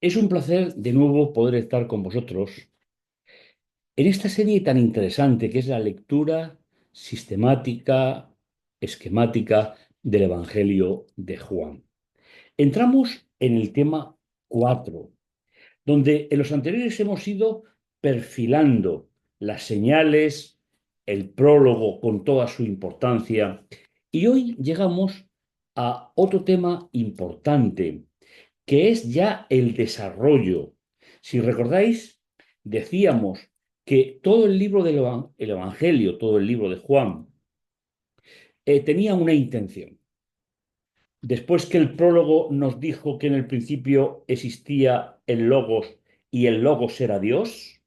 Es un placer de nuevo poder estar con vosotros en esta serie tan interesante que es la lectura sistemática, esquemática del Evangelio de Juan. Entramos en el tema 4, donde en los anteriores hemos ido perfilando las señales, el prólogo con toda su importancia, y hoy llegamos a otro tema importante que es ya el desarrollo. Si recordáis, decíamos que todo el libro el Evangelio, todo el libro de Juan, tenía una intención. Después que el prólogo nos dijo que en el principio existía el Logos y el Logos era Dios,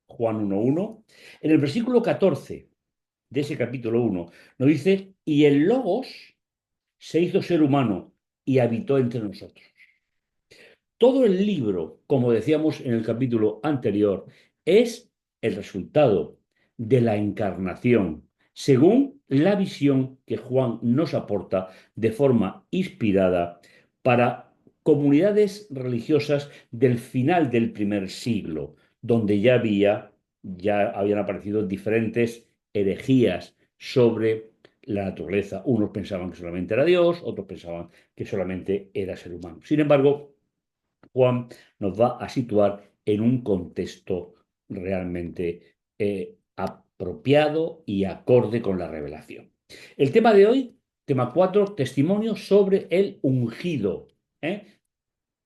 Juan 1:1, en el versículo 14 de ese capítulo 1 nos dice, y el Logos se hizo ser humano y habitó entre nosotros. Todo el libro, como decíamos en el capítulo anterior, es el resultado de la encarnación, según la visión que Juan nos aporta de forma inspirada para comunidades religiosas del final del primer siglo, donde ya habían aparecido diferentes herejías sobre la naturaleza. Unos pensaban que solamente era Dios, otros pensaban que solamente era ser humano. Sin embargo, Juan nos va a situar en un contexto realmente apropiado y acorde con la revelación. El tema de hoy, tema 4, testimonio sobre el ungido. ¿eh?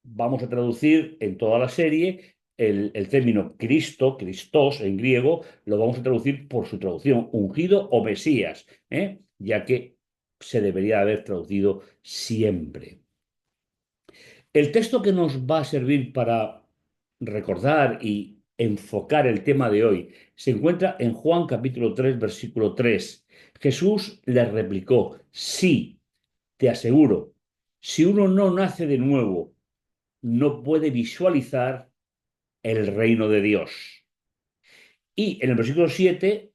Vamos a traducir en toda la serie el término Cristo, Christos en griego, lo vamos a traducir por su traducción, ungido o Mesías, ya que se debería haber traducido siempre. El texto que nos va a servir para recordar y enfocar el tema de hoy se encuentra en Juan capítulo 3, versículo 3. Jesús le replicó, sí, te aseguro, si uno no nace de nuevo, no puede visualizar el reino de Dios. Y en el versículo 7,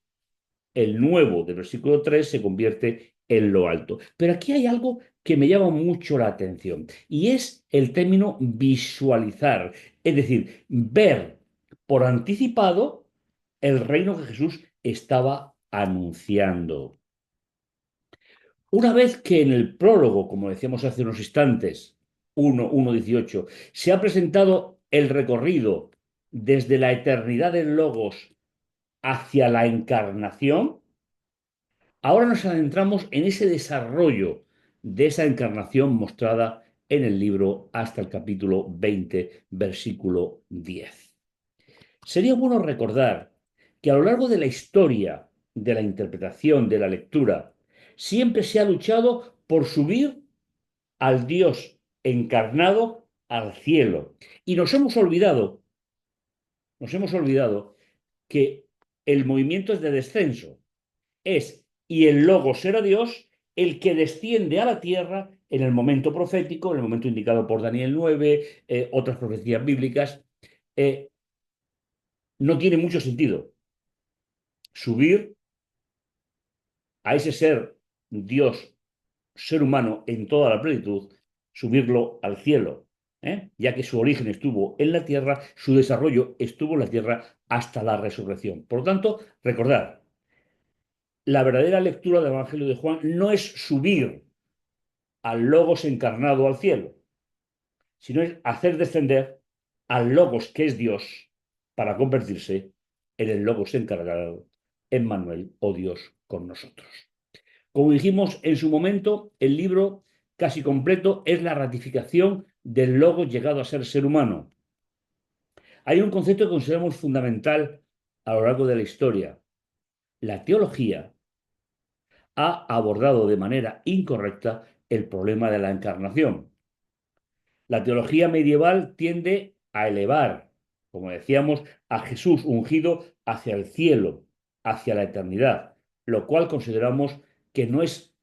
el nuevo del versículo 3 se convierte en lo alto. Pero aquí hay algo que me llama mucho la atención y es el término visualizar, es decir, ver por anticipado el reino que Jesús estaba anunciando. Una vez que en el prólogo, como decíamos hace unos instantes, 1:18, se ha presentado el recorrido desde la eternidad del Logos hacia la encarnación, ahora nos adentramos en ese desarrollo de esa encarnación mostrada en el libro hasta el capítulo 20, versículo 10. Sería bueno recordar que a lo largo de la historia de la interpretación, de la lectura, siempre se ha luchado por subir al Dios encarnado al cielo. Y nos hemos olvidado que el movimiento es de descenso. Y el Logos era Dios el que desciende a la tierra en el momento profético, en el momento indicado por Daniel 9, otras profecías bíblicas. eh, no tiene mucho sentido subir a ese ser, Dios, ser humano en toda la plenitud, subirlo al cielo, ya que su origen estuvo en la tierra, su desarrollo estuvo en la tierra hasta la resurrección. Por lo tanto, recordad, la verdadera lectura del Evangelio de Juan no es subir al Logos encarnado al cielo, sino es hacer descender al Logos, que es Dios, para convertirse en el Logos encarnado, Emmanuel o Dios con nosotros. Como dijimos en su momento, el libro casi completo es la ratificación del Logos llegado a ser humano. Hay un concepto que consideramos fundamental a lo largo de la historia. La teología ha abordado de manera incorrecta el problema de la encarnación. La teología medieval tiende a elevar, como decíamos, a Jesús ungido hacia el cielo, hacia la eternidad, lo cual consideramos que no es,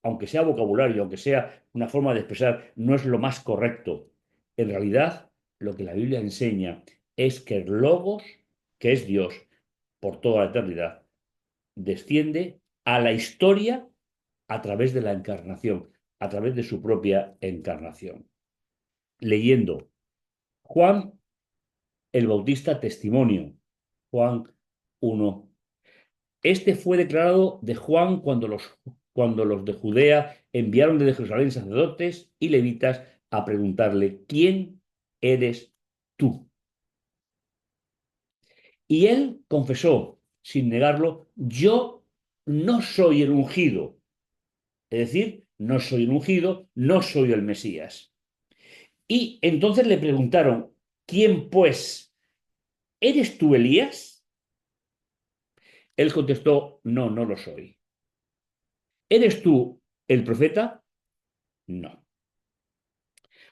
aunque sea vocabulario, aunque sea una forma de expresar, no es lo más correcto. En realidad, lo que la Biblia enseña es que el Logos, que es Dios por toda la eternidad, desciende a la historia a través de la encarnación, a través de su propia encarnación. Leyendo Juan el Bautista testimonio. Juan 1. Este fue declarado de Juan cuando los de Judea enviaron desde Jerusalén sacerdotes y levitas a preguntarle, ¿quién eres tú? Y él confesó, sin negarlo, yo no soy el ungido. Es decir, no soy el ungido, no soy el Mesías. Y entonces le preguntaron, ¿quién pues? ¿Eres tú Elías? Él contestó, no, no lo soy. ¿Eres tú el profeta? No.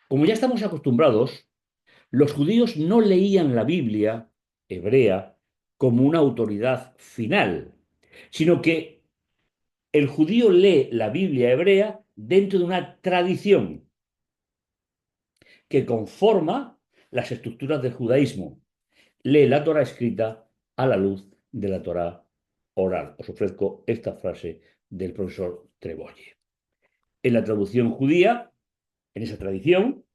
Como ya estamos acostumbrados, los judíos no leían la Biblia hebrea como una autoridad final, sino que el judío lee la Biblia hebrea dentro de una tradición que conforma las estructuras del judaísmo. Lee la Torá escrita a la luz de la Torá oral. Os ofrezco esta frase del profesor Trebolle. En la traducción judía, en esa tradición,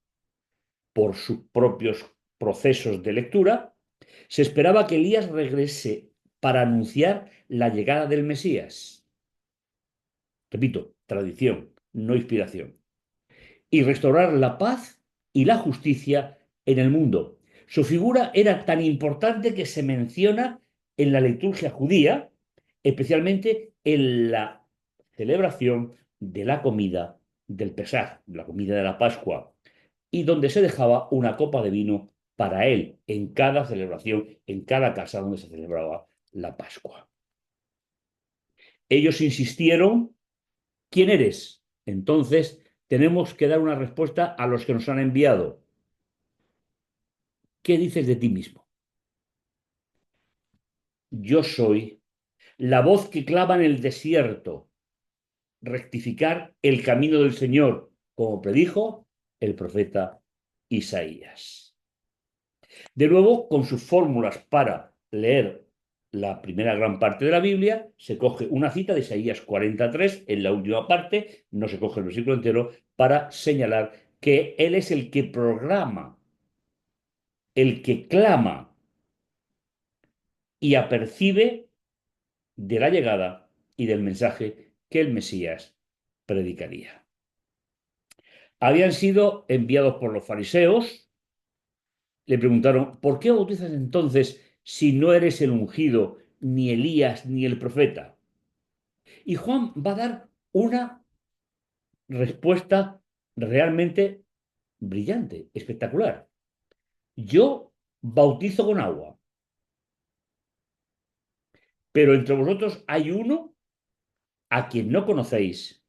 por sus propios procesos de lectura, se esperaba que Elías regrese para anunciar la llegada del Mesías. Repito, tradición, no inspiración. Y restaurar la paz y la justicia en el mundo. Su figura era tan importante que se menciona en la liturgia judía, especialmente en la celebración de la comida del Pesaj, la comida de la Pascua, y donde se dejaba una copa de vino para él en cada celebración, en cada casa donde se celebraba la Pascua. Ellos insistieron, ¿quién eres? Entonces tenemos que dar una respuesta a los que nos han enviado. ¿Qué dices de ti mismo? Yo soy la voz que clama en el desierto, rectificar el camino del Señor, como predijo el profeta Isaías. De nuevo, con sus fórmulas para leer la primera gran parte de la Biblia, se coge una cita de Isaías 43 en la última parte, no se coge el versículo entero, para señalar que Él es el que programa, el que clama y apercibe de la llegada y del mensaje que el Mesías predicaría. Habían sido enviados por los fariseos, le preguntaron, ¿por qué bautizas entonces si no eres el ungido, ni Elías, ni el profeta? Y Juan va a dar una respuesta realmente brillante, espectacular. Yo bautizo con agua, pero entre vosotros hay uno a quien no conocéis,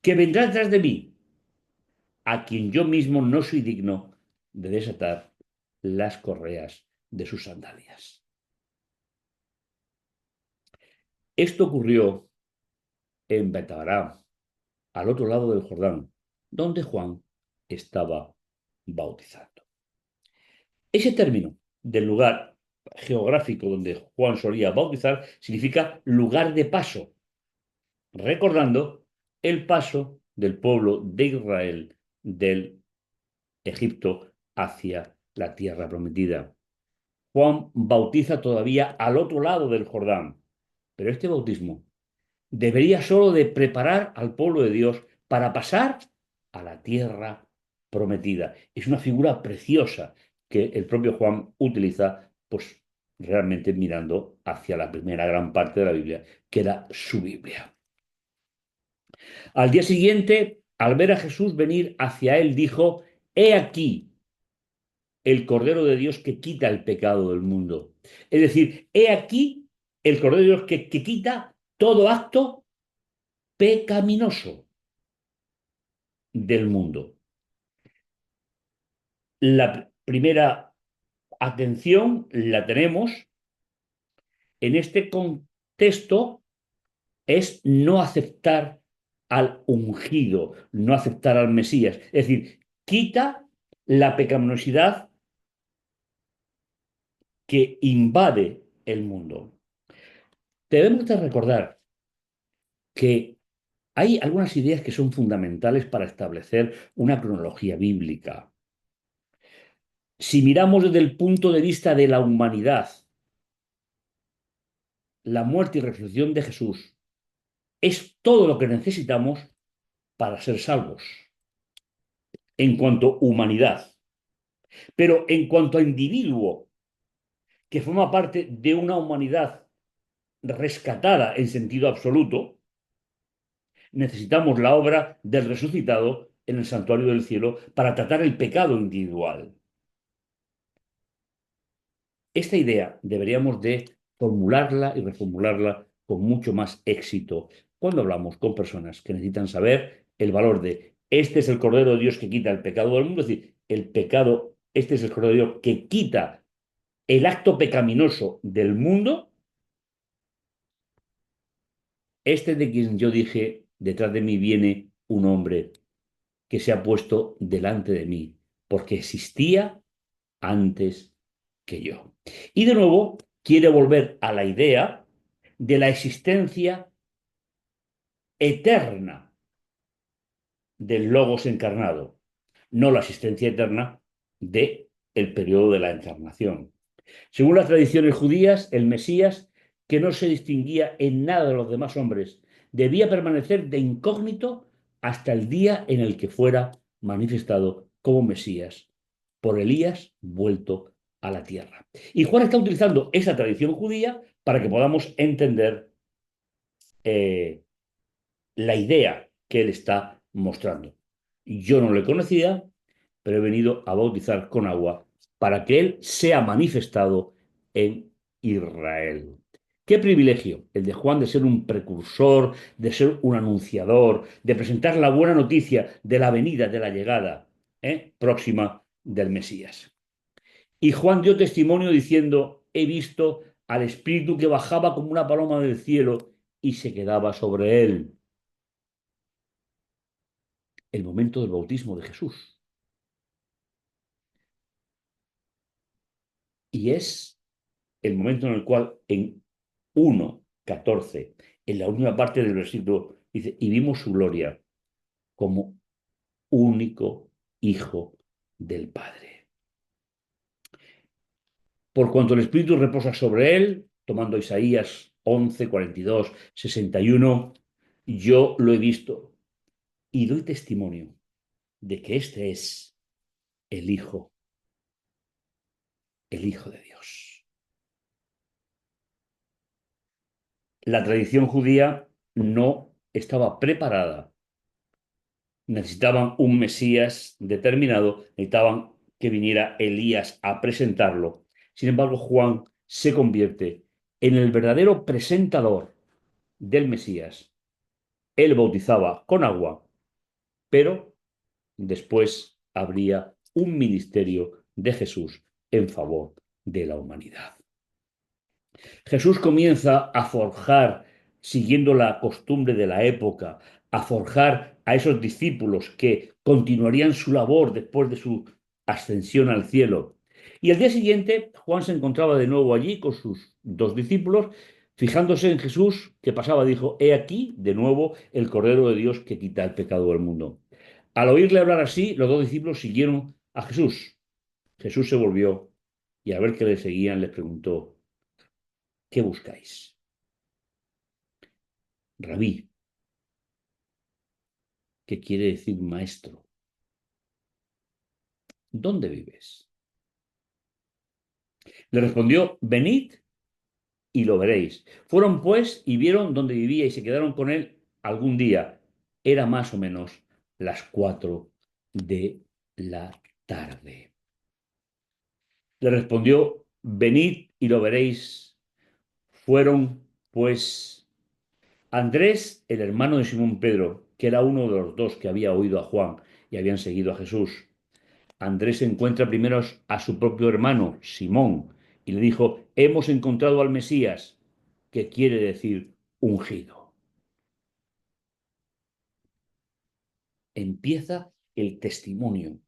que vendrá detrás de mí, a quien yo mismo no soy digno de desatar las correas de sus sandalias. Esto ocurrió en Betará, al otro lado del Jordán, donde Juan estaba bautizando. Ese término del lugar geográfico donde Juan solía bautizar significa lugar de paso, recordando el paso del pueblo de Israel del Egipto hacia la tierra prometida. Juan bautiza todavía al otro lado del Jordán, pero este bautismo debería solo de preparar al pueblo de Dios para pasar a la tierra prometida. Es una figura preciosa que el propio Juan utiliza, pues realmente mirando hacia la primera gran parte de la Biblia, que era su Biblia. Al día siguiente, al ver a Jesús venir hacia él, dijo, He aquí el Cordero de Dios que quita el pecado del mundo. Es decir, he aquí el Cordero de Dios que quita todo acto pecaminoso del mundo. La primera atención la tenemos en este contexto, es no aceptar al ungido, no aceptar al Mesías. Es decir, quita la pecaminosidad que invade el mundo. Debemos de recordar que hay algunas ideas que son fundamentales para establecer una cronología bíblica. Si miramos desde el punto de vista de la humanidad, la muerte y resurrección de Jesús es todo lo que necesitamos para ser salvos, en cuanto a humanidad. Pero en cuanto a individuo, que forma parte de una humanidad rescatada en sentido absoluto, necesitamos la obra del resucitado en el santuario del cielo para tratar el pecado individual. Esta idea deberíamos de formularla y reformularla con mucho más éxito cuando hablamos con personas que necesitan saber el valor de este es el Cordero de Dios que quita el pecado del mundo, es decir, el pecado, este es el Cordero de Dios que quita el acto pecaminoso del mundo, este de quien yo dije, detrás de mí viene un hombre que se ha puesto delante de mí, porque existía antes que yo. Y de nuevo quiere volver a la idea de la existencia eterna del Logos encarnado, no la existencia eterna de el periodo de la encarnación. Según las tradiciones judías, el Mesías, que no se distinguía en nada de los demás hombres, debía permanecer de incógnito hasta el día en el que fuera manifestado como Mesías por Elías vuelto a la tierra. Y Juan está utilizando esa tradición judía para que podamos entender eh, la idea que él está mostrando. Yo no le conocía, pero he venido a bautizar con agua para que él sea manifestado en Israel. Qué privilegio el de Juan de ser un precursor, de ser un anunciador, de presentar la buena noticia de la venida, de la llegada próxima del Mesías. Y Juan dio testimonio diciendo, he visto al Espíritu que bajaba como una paloma del cielo y se quedaba sobre él. El momento del bautismo de Jesús. Y es el momento en el cual en 1:14, en la última parte del versículo, dice, y vimos su gloria como único Hijo del Padre. Por cuanto el Espíritu reposa sobre él, tomando Isaías 11:42, 61, yo lo he visto y doy testimonio de que este es el Hijo de Dios. La tradición judía no estaba preparada. Necesitaban un Mesías determinado, necesitaban que viniera Elías a presentarlo. Sin embargo, Juan se convierte en el verdadero presentador del Mesías. Él bautizaba con agua, pero después habría un ministerio de Jesús en favor de la humanidad. Jesús comienza a forjar, siguiendo la costumbre de la época, a forjar a esos discípulos que continuarían su labor después de su ascensión al cielo. Y el día siguiente, Juan se encontraba de nuevo allí con sus dos discípulos, fijándose en Jesús que pasaba, dijo, he aquí de nuevo el Cordero de Dios que quita el pecado del mundo. Al oírle hablar así, los dos discípulos siguieron a Jesús. Jesús se volvió y al ver que le seguían les preguntó, ¿qué buscáis? Rabí, que quiere decir maestro. ¿Dónde vives? Le respondió, venid y lo veréis. Fueron pues y vieron dónde vivía y se quedaron con él algún día. Era más o menos las 4 de la tarde. Le respondió, venid y lo veréis. Fueron pues Andrés, el hermano de Simón Pedro, que era uno de los dos que había oído a Juan y habían seguido a Jesús. Andrés encuentra primero a su propio hermano, Simón, y le dijo, hemos encontrado al Mesías, que quiere decir ungido. Empieza el testimonio,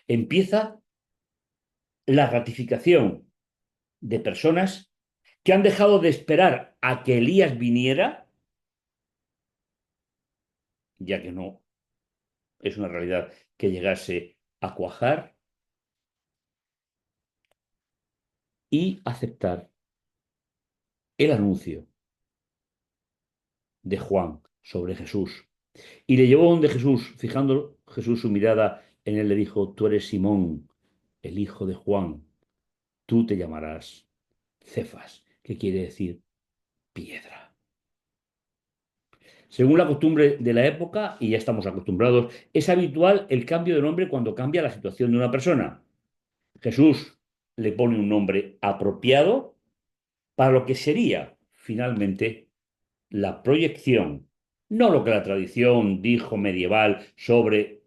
empieza la ratificación de personas que han dejado de esperar a que Elías viniera, ya que no es una realidad que llegase a cuajar, y aceptar el anuncio de Juan sobre Jesús. Y le llevó donde Jesús, fijando Jesús su mirada en él, le dijo, tú eres Simón, el hijo de Juan, tú te llamarás Cefas, que quiere decir piedra. Según la costumbre de la época, y ya estamos acostumbrados, es habitual el cambio de nombre cuando cambia la situación de una persona. Jesús le pone un nombre apropiado para lo que sería finalmente la proyección, no lo que la tradición dijo medieval sobre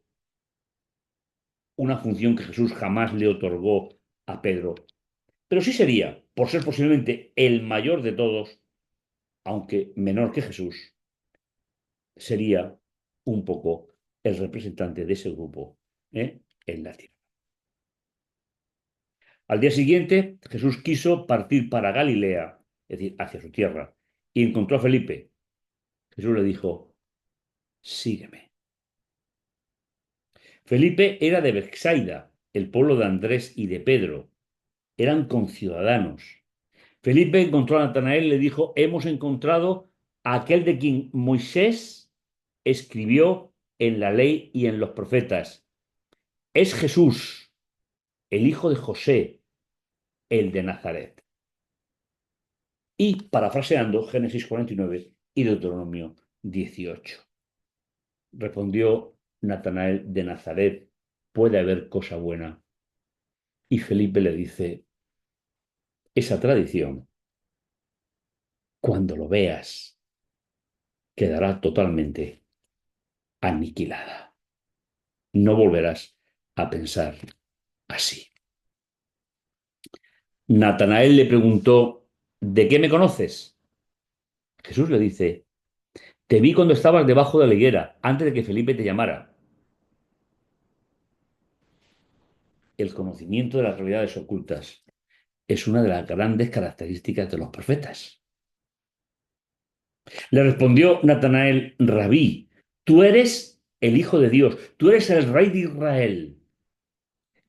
una función que Jesús jamás le otorgó a Pedro, pero sí sería, por ser posiblemente el mayor de todos, aunque menor que Jesús, sería un poco el representante de ese grupo en la tierra. Al día siguiente, Jesús quiso partir para Galilea, es decir, hacia su tierra, y encontró a Felipe. Jesús le dijo, sígueme. Felipe era de Bethsaida, el pueblo de Andrés y de Pedro. Eran conciudadanos. Felipe encontró a Natanael y le dijo, hemos encontrado a aquel de quien Moisés escribió en la ley y en los profetas. Es Jesús, el hijo de José, el de Nazaret. Y parafraseando Génesis 49 y Deuteronomio 18. Respondió Natanael de Nazaret, ¿puede haber cosa buena? Y Felipe le dice, esa tradición, cuando lo veas, quedará totalmente aniquilada. No volverás a pensar así. Natanael le preguntó, ¿de qué me conoces? Jesús le dice, te vi cuando estabas debajo de la higuera, antes de que Felipe te llamara. El conocimiento de las realidades ocultas es una de las grandes características de los profetas. Le respondió Natanael, Rabí, tú eres el Hijo de Dios, tú eres el Rey de Israel.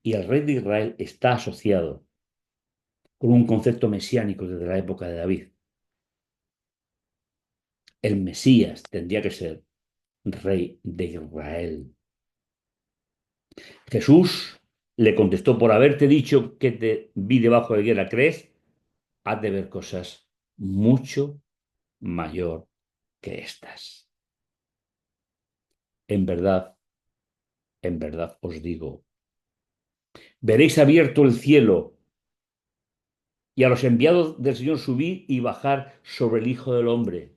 Y el Rey de Israel está asociado con un concepto mesiánico desde la época de David. El Mesías tendría que ser Rey de Israel. Jesús le contestó, por haberte dicho que te vi debajo de la higuera, ¿crees? Has de ver cosas mucho mayor que estas. En verdad os digo, veréis abierto el cielo y a los enviados del Señor subir y bajar sobre el Hijo del Hombre.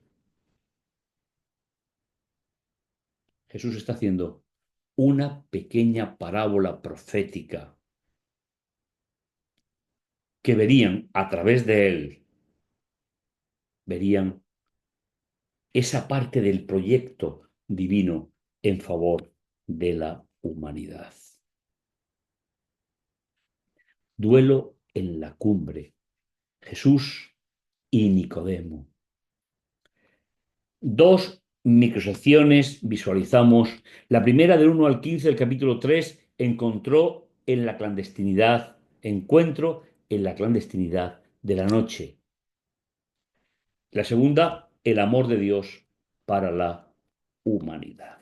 Jesús está haciendo una pequeña parábola profética que verían a través de él, verían esa parte del proyecto divino en favor de la humanidad. Duelo en la cumbre. Jesús y Nicodemo. Dos microsecciones visualizamos. La primera del 1 al 15 del capítulo 3 encontró en la clandestinidad, encuentro en la clandestinidad de la noche. La segunda, el amor de Dios para la humanidad.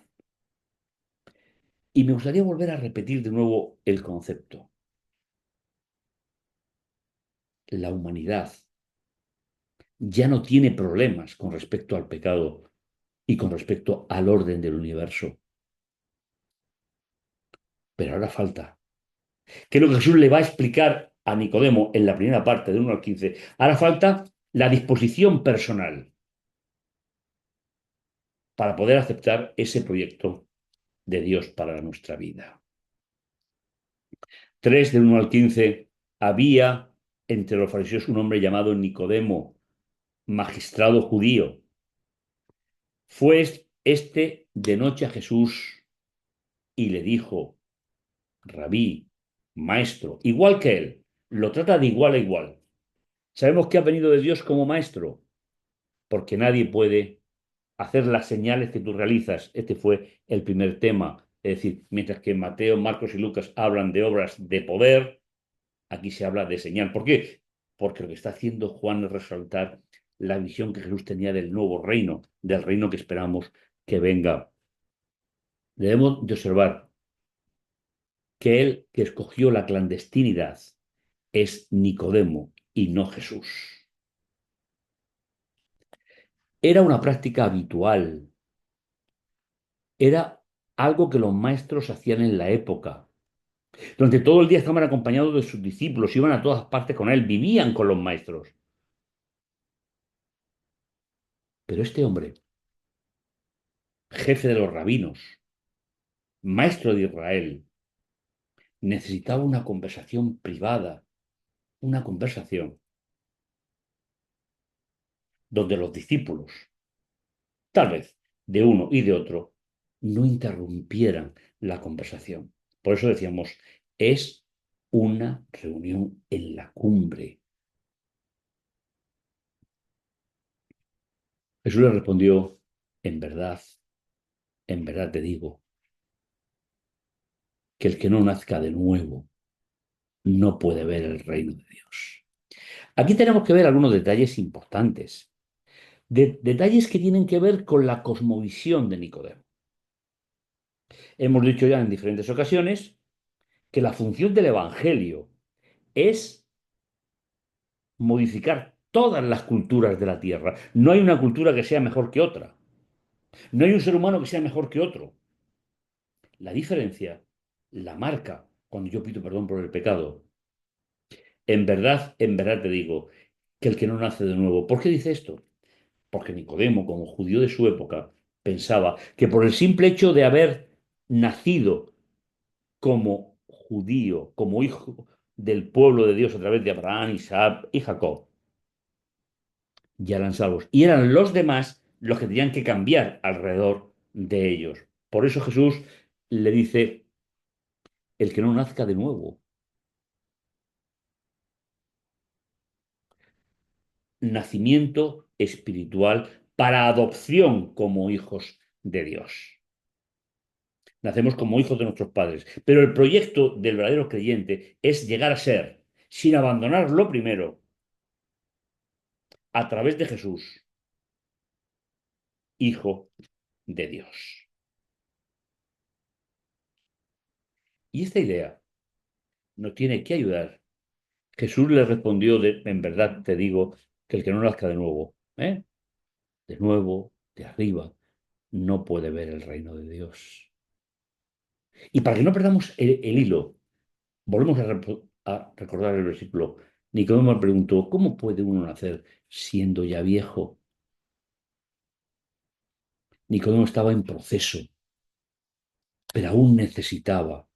Y me gustaría volver a repetir de nuevo el concepto. La humanidad ya no tiene problemas con respecto al pecado y con respecto al orden del universo. Pero ahora falta. Que es lo que Jesús le va a explicar a Nicodemo en la primera parte, de 1 al 15. Ahora falta la disposición personal para poder aceptar ese proyecto de Dios para nuestra vida. 3 del 1 al 15. Había entre los fariseos un hombre llamado Nicodemo, magistrado judío. Fue este de noche a Jesús y le dijo, Rabí, maestro, igual que él, lo trata de igual a igual. Sabemos que ha venido de Dios como maestro, porque nadie puede hacer las señales que tú realizas. Este fue el primer tema. Es decir, mientras que Mateo, Marcos y Lucas hablan de obras de poder, aquí se habla de señal. ¿Por qué? porque lo que está haciendo Juan es resaltar la visión que Jesús tenía del nuevo reino, del reino que esperamos que venga. Debemos de observar que el que escogió la clandestinidad es Nicodemo y no Jesús. Era una práctica habitual, era algo que los maestros hacían en la época. Durante todo el día estaban acompañados de sus discípulos, iban a todas partes con él, vivían con los maestros. Pero este hombre, jefe de los rabinos, maestro de Israel, necesitaba una conversación privada, una conversación donde los discípulos, tal vez de uno y de otro, no interrumpieran la conversación. Por eso decíamos, es una reunión en la cumbre. Jesús le respondió, en verdad te digo, que el que no nazca de nuevo no puede ver el reino de Dios. Aquí tenemos que ver algunos detalles importantes, detalles que tienen que ver con la cosmovisión de Nicodemo. Hemos dicho ya en diferentes ocasiones que la función del Evangelio es modificar todas las culturas de la tierra. No hay una cultura que sea mejor que otra. No hay un ser humano que sea mejor que otro. La diferencia la marca cuando yo pido perdón por el pecado. En verdad te digo que el que no nace de nuevo. ¿Por qué dice esto? Porque Nicodemo, como judío de su época, pensaba que por el simple hecho de haber nacido como judío, como hijo del pueblo de Dios a través de Abraham, Isaac y Jacob, ya eran salvos. Y eran los demás los que tenían que cambiar alrededor de ellos. Por eso Jesús le dice, el que no nazca de nuevo, nacimiento espiritual para adopción como hijos de Dios. Nacemos como hijos de nuestros padres. Pero el proyecto del verdadero creyente es llegar a ser, sin abandonar lo primero, a través de Jesús, hijo de Dios. Y esta idea nos tiene que ayudar. Jesús le respondió, en verdad te digo, que el que no nazca de nuevo, de nuevo, de arriba, no puede ver el reino de Dios. Y para que no perdamos el hilo, volvemos a recordar el versículo. Nicodemo me preguntó, ¿cómo puede uno nacer siendo ya viejo? Nicodemo estaba en proceso, pero aún necesitaba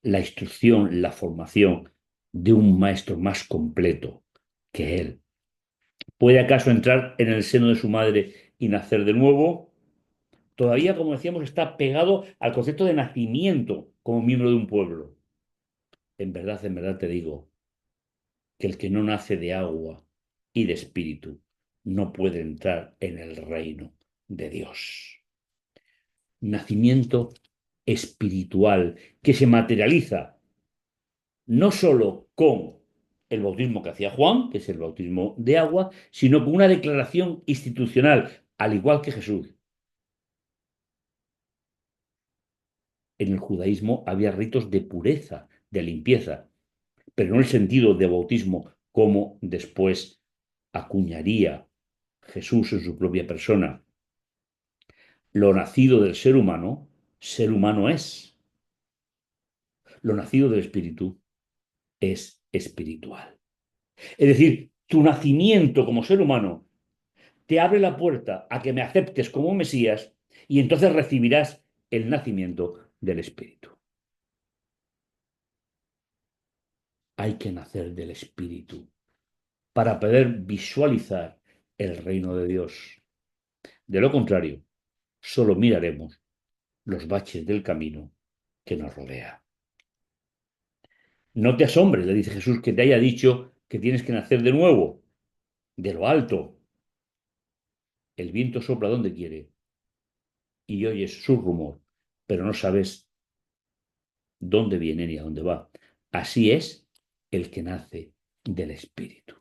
la instrucción, la formación de un maestro más completo que él. ¿Puede acaso entrar en el seno de su madre y nacer de nuevo? Todavía, como decíamos, está pegado al concepto de nacimiento como miembro de un pueblo. En verdad te digo que el que no nace de agua y de espíritu no puede entrar en el reino de Dios. Nacimiento espiritual que se materializa no solo con el bautismo que hacía Juan, que es el bautismo de agua, sino con una declaración institucional, al igual que Jesús. En el judaísmo había ritos de pureza, de limpieza, pero no el sentido de bautismo como después acuñaría Jesús en su propia persona. Lo nacido del ser humano es. Lo nacido del espíritu es espiritual. Es decir, tu nacimiento como ser humano te abre la puerta a que me aceptes como Mesías y entonces recibirás el nacimiento del espíritu. Hay que nacer del espíritu para poder visualizar el reino de Dios. De lo contrario, solo miraremos los baches del camino que nos rodea. No te asombres, le dice Jesús, que te haya dicho que tienes que nacer de nuevo, de lo alto. El viento sopla donde quiere y oyes su rumor, pero no sabes dónde viene ni a dónde va. Así es el que nace del Espíritu.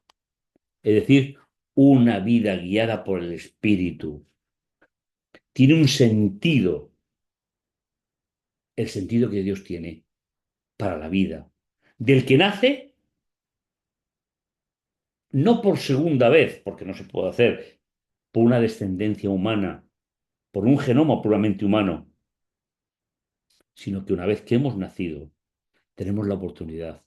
es decir, una vida guiada por el Espíritu. Tiene un sentido, el sentido que Dios tiene para la vida, del que nace no por segunda vez, porque no se puede hacer, por una descendencia humana, por un genoma puramente humano, sino que una vez que hemos nacido, tenemos la oportunidad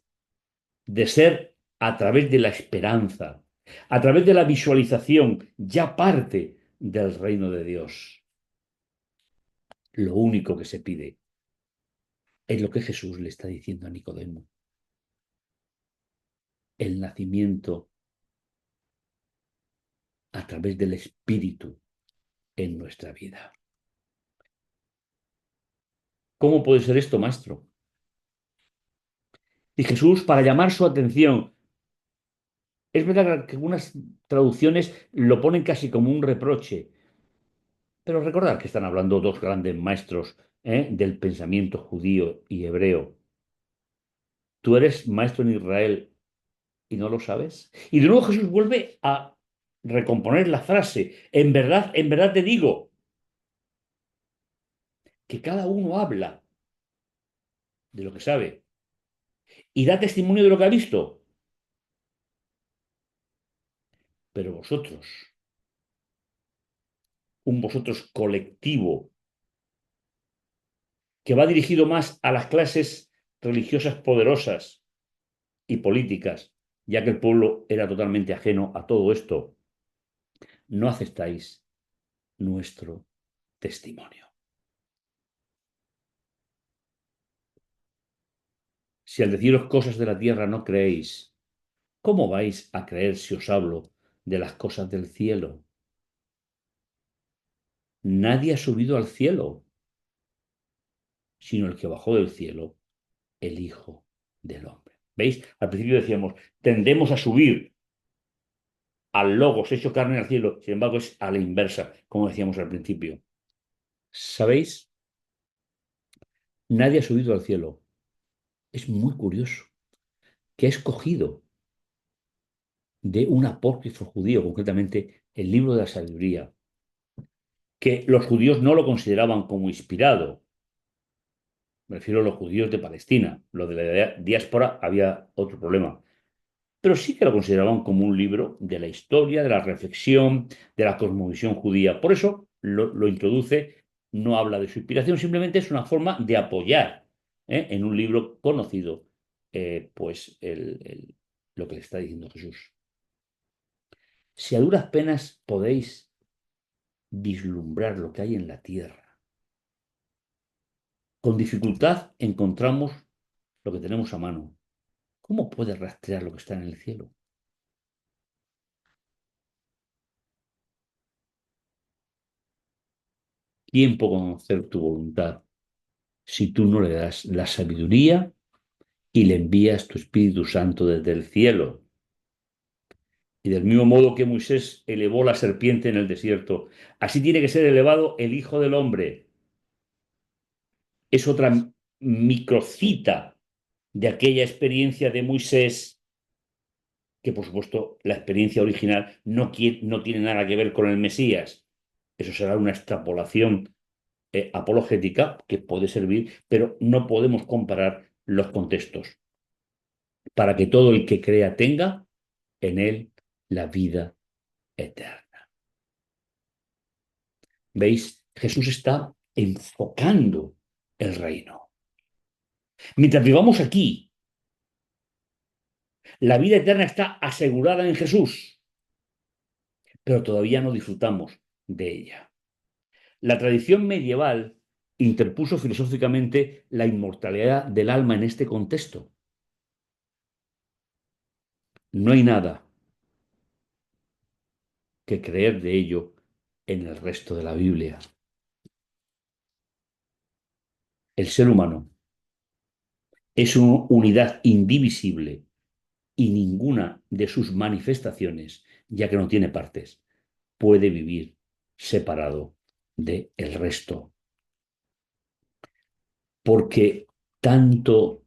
de ser a través de la esperanza, a través de la visualización, ya parte del reino de Dios. Lo único que se pide es lo que Jesús le está diciendo a Nicodemo, el nacimiento a través del Espíritu en nuestra vida. ¿Cómo puede ser esto, maestro? Y Jesús, para llamar su atención, es verdad que algunas traducciones lo ponen casi como un reproche, pero recordad que están hablando dos grandes maestros, del pensamiento judío y hebreo. ¿Tú eres maestro en Israel y no lo sabes? Y de nuevo Jesús vuelve a recomponer la frase. En verdad te digo que cada uno habla de lo que sabe y da testimonio de lo que ha visto. Pero vosotros, un vosotros colectivo, que va dirigido más a las clases religiosas poderosas y políticas, ya que el pueblo era totalmente ajeno a todo esto, no aceptáis nuestro testimonio. Si al deciros cosas de la tierra no creéis, ¿cómo vais a creer si os hablo de las cosas del cielo? Nadie ha subido al cielo, sino el que bajó del cielo, el Hijo del Hombre. ¿Veis? Al principio decíamos, tendemos a subir al logos hecho carne al cielo, sin embargo es a la inversa, como decíamos al principio. ¿Sabéis? Nadie ha subido al cielo. Es muy curioso que ha escogido de un apócrifo judío, concretamente el libro de la sabiduría, que los judíos no lo consideraban como inspirado. Me refiero a los judíos de Palestina. Lo de la diáspora había otro problema. Pero sí que lo consideraban como un libro de la historia, de la reflexión, de la cosmovisión judía. Por eso lo introduce, no habla de su inspiración, simplemente es una forma de apoyar, en un libro conocido, pues lo que le está diciendo Jesús. Si a duras penas podéis vislumbrar lo que hay en la tierra, con dificultad encontramos lo que tenemos a mano. ¿Cómo puedes rastrear lo que está en el cielo? ¿Quién puede conocer tu voluntad si tú no le das la sabiduría y le envías tu Espíritu Santo desde el cielo? Y del mismo modo que Moisés elevó la serpiente en el desierto, así tiene que ser elevado el Hijo del Hombre. Es otra microcita de aquella experiencia de Moisés, que por supuesto la experiencia original no tiene nada que ver con el Mesías. Eso será una extrapolación, apologética que puede servir, pero no podemos comparar los contextos para que todo el que crea tenga en él la vida eterna. ¿Veis? Jesús está enfocando el reino. Mientras vivamos aquí, la vida eterna está asegurada en Jesús, pero todavía no disfrutamos de ella. La tradición medieval interpuso filosóficamente la inmortalidad del alma en este contexto. No hay nada que creer de ello en el resto de la Biblia. El ser humano es una unidad indivisible y ninguna de sus manifestaciones, ya que no tiene partes, puede vivir separado del resto. Porque tanto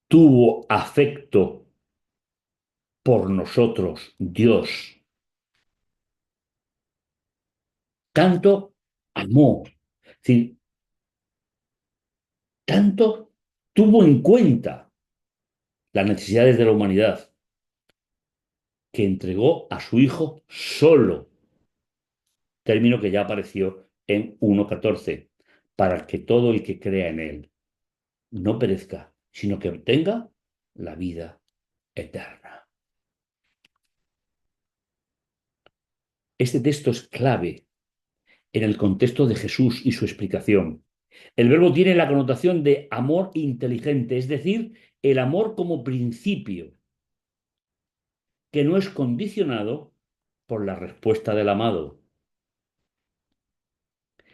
tuvo afecto por nosotros, Dios. Tanto amó, es decir, tanto tuvo en cuenta las necesidades de la humanidad que entregó a su Hijo solo, término que ya apareció en 1.14, para que todo el que crea en Él no perezca, sino que obtenga la vida eterna. Este texto es clave en el contexto de Jesús y su explicación. El verbo tiene la connotación de amor inteligente, es decir, el amor como principio, que no es condicionado por la respuesta del amado.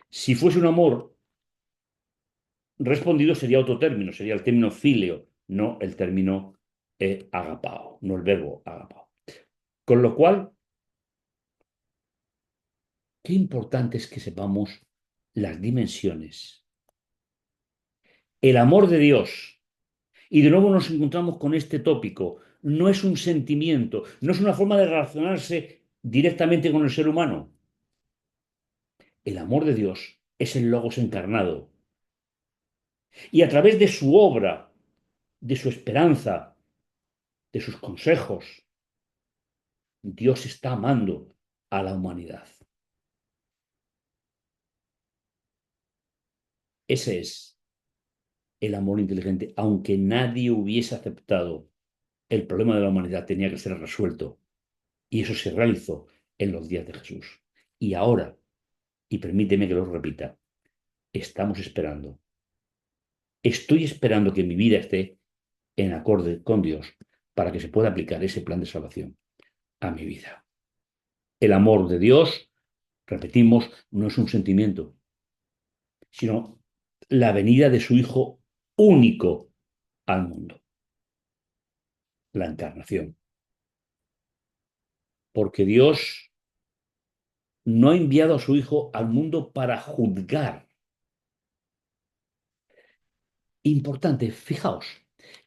Si fuese un amor respondido sería otro término, sería el término filio, no el término agapao, no el verbo agapao. Con lo cual, qué importante es que sepamos las dimensiones. El amor de Dios, y de nuevo nos encontramos con este tópico, no es un sentimiento, no es una forma de relacionarse directamente con el ser humano. El amor de Dios es el Logos encarnado. Y a través de su obra, de su esperanza, de sus consejos, Dios está amando a la humanidad. Ese es el amor inteligente. Aunque nadie hubiese aceptado el problema de la humanidad, tenía que ser resuelto. Y eso se realizó en los días de Jesús. Y ahora, y permíteme que lo repita, estamos esperando. Estoy esperando que mi vida esté en acorde con Dios para que se pueda aplicar ese plan de salvación a mi vida. El amor de Dios, repetimos, no es un sentimiento, sino la venida de su Hijo único al mundo, la encarnación. Porque Dios no ha enviado a su Hijo al mundo para juzgar. Importante, fijaos,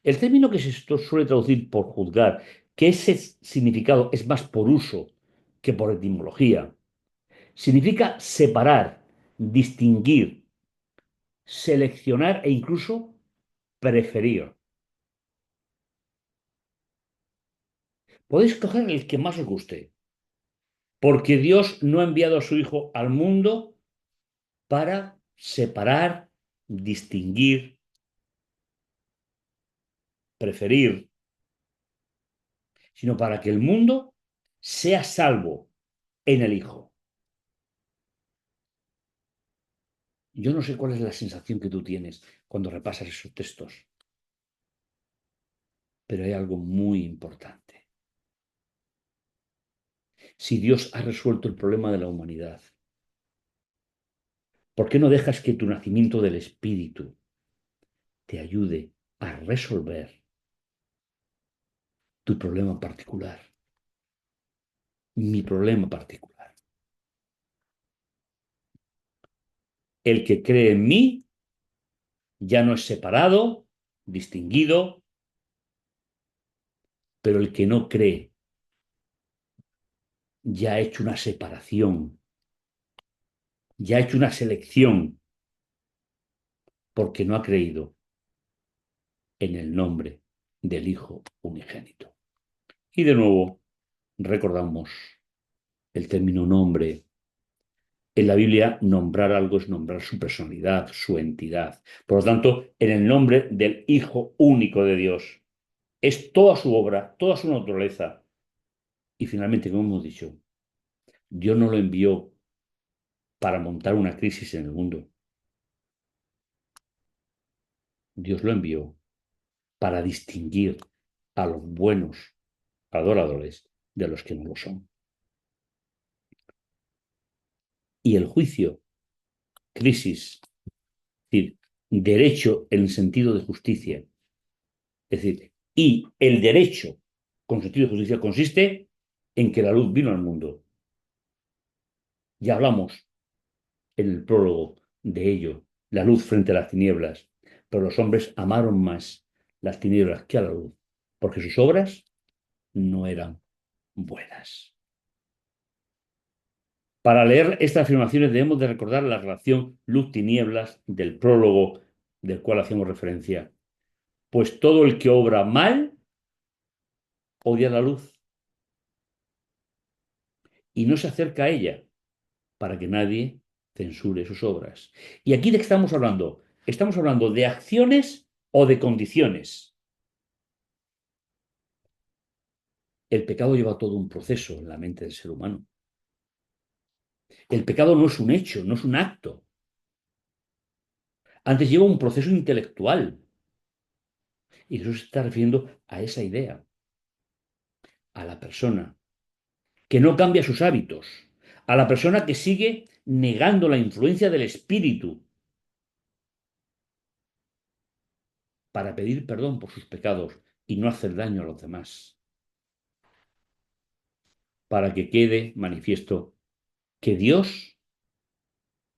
el término que se suele traducir por juzgar, que ese significado es más por uso que por etimología, significa separar, distinguir, seleccionar e incluso preferir. Podéis coger el que más os guste, porque Dios no ha enviado a su Hijo al mundo para separar, distinguir, preferir, sino para que el mundo sea salvo en el Hijo. Yo no sé cuál es la sensación que tú tienes cuando repasas esos textos, pero hay algo muy importante. Si Dios ha resuelto el problema de la humanidad, ¿por qué no dejas que tu nacimiento del Espíritu te ayude a resolver tu problema particular, mi problema particular? El que cree en mí ya no es separado, distinguido, pero el que no cree ya ha hecho una separación, ya ha hecho una selección, porque no ha creído en el nombre del Hijo unigénito. Y de nuevo recordamos el término nombre. En la Biblia, nombrar algo es nombrar su personalidad, su entidad. Por lo tanto, en el nombre del Hijo único de Dios, es toda su obra, toda su naturaleza. Y finalmente, como hemos dicho, Dios no lo envió para montar una crisis en el mundo. Dios lo envió para distinguir a los buenos adoradores de los que no lo son. Y el juicio, crisis, es decir, derecho en el sentido de justicia, es decir, y el derecho con sentido de justicia consiste en que la luz vino al mundo. Ya hablamos en el prólogo de ello, la luz frente a las tinieblas, pero los hombres amaron más las tinieblas que a la luz, porque sus obras no eran buenas. Para leer estas afirmaciones debemos de recordar la relación luz-tinieblas del prólogo del cual hacemos referencia. Pues todo el que obra mal odia la luz y no se acerca a ella para que nadie censure sus obras. ¿Y aquí de qué estamos hablando? ¿Estamos hablando de acciones o de condiciones? El pecado lleva todo un proceso en la mente del ser humano. El pecado no es un hecho, no es un acto. Antes lleva un proceso intelectual. Y Jesús se está refiriendo a esa idea, a la persona que no cambia sus hábitos, a la persona que sigue negando la influencia del espíritu para pedir perdón por sus pecados y no hacer daño a los demás, para que quede manifiesto que Dios,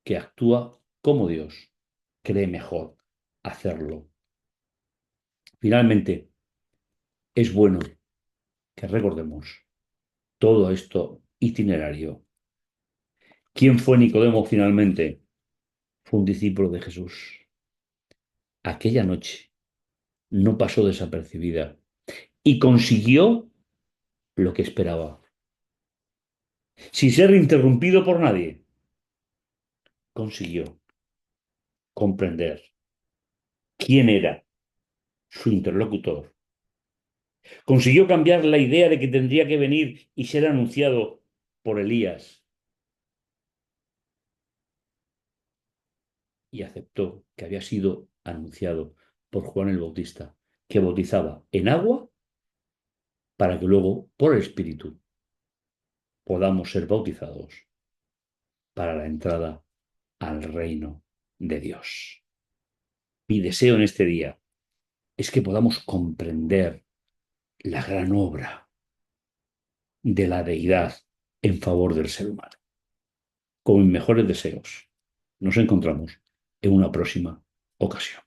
que actúa como Dios, cree mejor hacerlo. Finalmente, es bueno que recordemos todo esto itinerario. ¿Quién fue Nicodemo finalmente? Fue un discípulo de Jesús. Aquella noche no pasó desapercibida y consiguió lo que esperaba, sin ser interrumpido por nadie. Consiguió comprender quién era su interlocutor. Consiguió cambiar la idea de que tendría que venir y ser anunciado por Elías y aceptó que había sido anunciado por Juan el Bautista, que bautizaba en agua para que luego, por el Espíritu, podamos ser bautizados para la entrada al reino de Dios. Mi deseo en este día es que podamos comprender la gran obra de la deidad en favor del ser humano. Con mis mejores deseos, nos encontramos en una próxima ocasión.